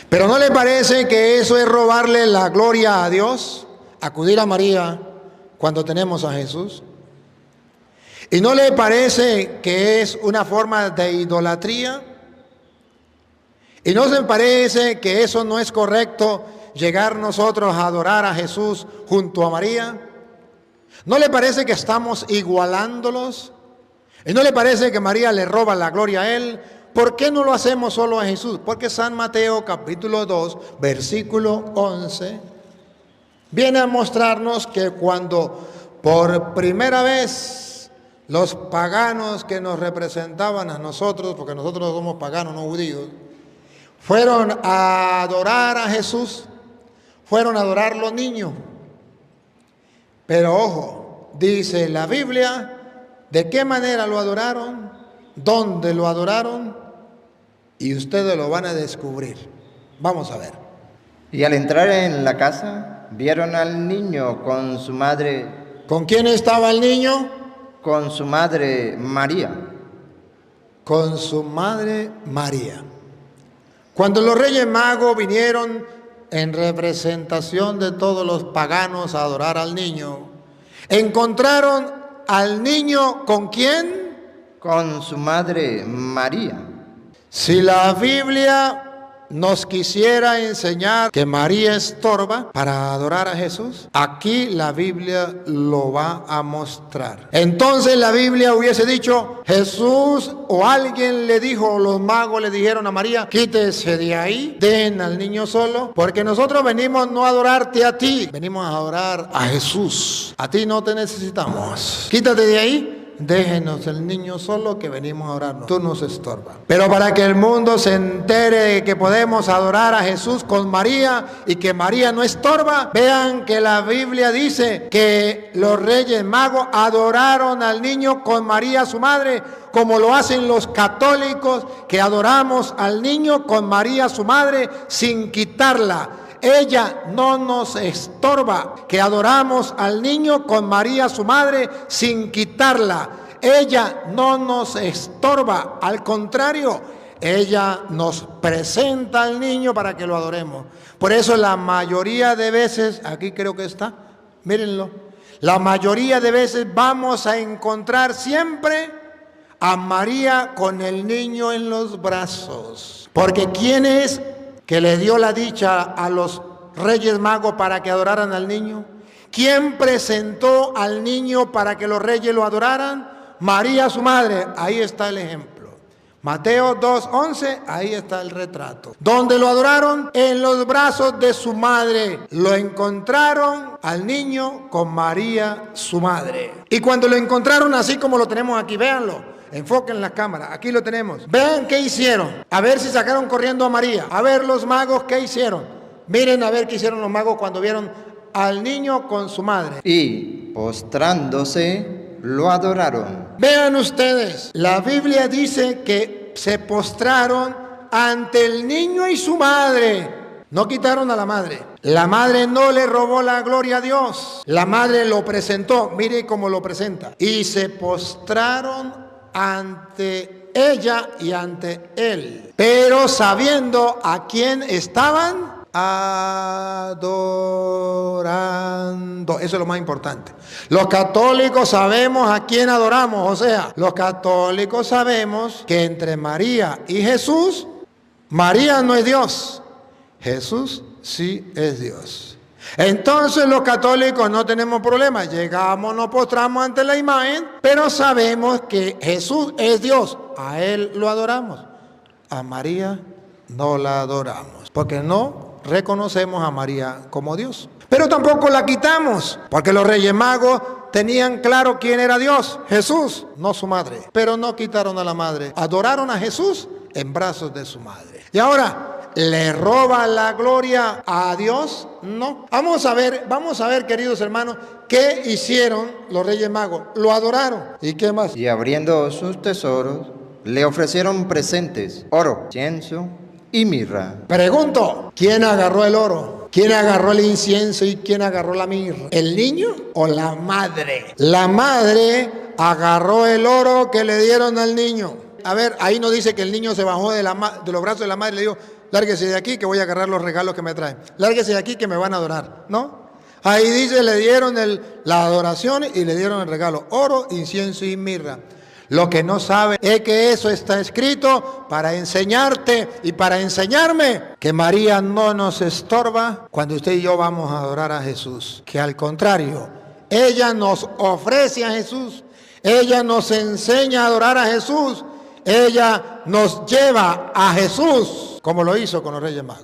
Pero ¿no le parece que eso es robarle la gloria a Dios? Acudir a María cuando tenemos a Jesús. ¿Y no le parece que es una forma de idolatría? ¿Y no se parece que eso no es correcto, llegar nosotros a adorar a Jesús junto a María? ¿No le parece que estamos igualándolos? ¿Y no le parece que María le roba la gloria a Él? ¿Por qué no lo hacemos solo a Jesús? Porque San Mateo capítulo 2, versículo 11, viene a mostrarnos que cuando por primera vez los paganos que nos representaban a nosotros, porque nosotros somos paganos, no judíos, fueron a adorar a Jesús, fueron a adorar los niños. Pero ojo, dice la Biblia, ¿de qué manera lo adoraron? ¿Dónde lo adoraron? Y ustedes lo van a descubrir. Vamos a ver. Y al entrar en la casa, vieron al niño con su madre. ¿Con quién estaba el niño? Con su madre María. Con su madre María. Cuando los Reyes Magos vinieron en representación de todos los paganos a adorar al niño, encontraron al niño ¿con quién? Con su madre María. Si la Biblia nos quisiera enseñar que María estorba para adorar a Jesús, aquí la Biblia lo va a mostrar. Entonces la Biblia hubiese dicho, Jesús o alguien le dijo, los magos le dijeron a María, quítese de ahí, dejen al niño solo, porque nosotros venimos no a adorarte a ti, venimos a adorar a Jesús. A ti no te necesitamos. Quítate de ahí. Déjenos el niño solo que venimos a orarnos. Tú nos estorbas. Pero para que el mundo se entere de que podemos adorar a Jesús con María y que María no estorba, vean que la Biblia dice que los Reyes Magos adoraron al niño con María su madre, como lo hacen los católicos que adoramos al niño con María su madre sin quitarla. Ella no nos estorba, que adoramos al niño con María su madre sin quitarla. Ella no nos estorba, al contrario, ella nos presenta al niño para que lo adoremos. Por eso la mayoría de veces, aquí creo que está, mírenlo, la mayoría de veces vamos a encontrar siempre a María con el niño en los brazos. Porque ¿quién es que le dio la dicha a los Reyes Magos para que adoraran al niño? ¿Quién presentó al niño para que los reyes lo adoraran? María su madre. Ahí está el ejemplo. Mateo 2:11, ahí está el retrato. ¿Dónde lo adoraron? En los brazos de su madre. Lo encontraron al niño con María su madre. Y cuando lo encontraron así como lo tenemos aquí, véanlo. Enfoquen la cámara, aquí lo tenemos. Vean qué hicieron. A ver si sacaron corriendo a María. A ver los magos qué hicieron. Miren a ver qué hicieron los magos cuando vieron al niño con su madre. Y postrándose, lo adoraron. Vean ustedes, la Biblia dice que se postraron ante el niño y su madre. No quitaron a la madre. La madre no le robó la gloria a Dios. La madre lo presentó. Mire cómo lo presenta. Y se postraron ante ella y ante él, pero sabiendo a quién estaban adorando. Eso es lo más importante. Los católicos sabemos a quién adoramos, o sea, los católicos sabemos que entre María y Jesús, María no es Dios, Jesús sí es Dios. Entonces los católicos no tenemos problema, llegamos, nos postramos ante la imagen, pero sabemos que Jesús es Dios, a Él lo adoramos, a María no la adoramos, porque no reconocemos a María como Dios, pero tampoco la quitamos, porque los Reyes Magos tenían claro quién era Dios, Jesús, no su madre, pero no quitaron a la madre, adoraron a Jesús en brazos de su madre. Y ahora, ¿le roba la gloria a Dios? No. Vamos a ver, queridos hermanos, qué hicieron los Reyes Magos. Lo adoraron. ¿Y qué más? Y abriendo sus tesoros, le ofrecieron presentes, oro, incienso y mirra. Pregunto, ¿quién agarró el oro? ¿Quién agarró el incienso y quién agarró la mirra? ¿El niño o la madre? La madre agarró el oro que le dieron al niño. A ver, ahí no dice que el niño se bajó de los brazos de la madre y le dijo, lárguese de aquí que voy a agarrar los regalos que me traen. Lárguese de aquí que me van a adorar, ¿no? Ahí dice, le dieron la adoración y le dieron el regalo, oro, incienso y mirra. Lo que no sabe es que eso está escrito para enseñarte y para enseñarme que María no nos estorba cuando usted y yo vamos a adorar a Jesús. Que al contrario, ella nos ofrece a Jesús, ella nos enseña a adorar a Jesús, ella nos lleva a Jesús, como lo hizo con los Reyes Magos.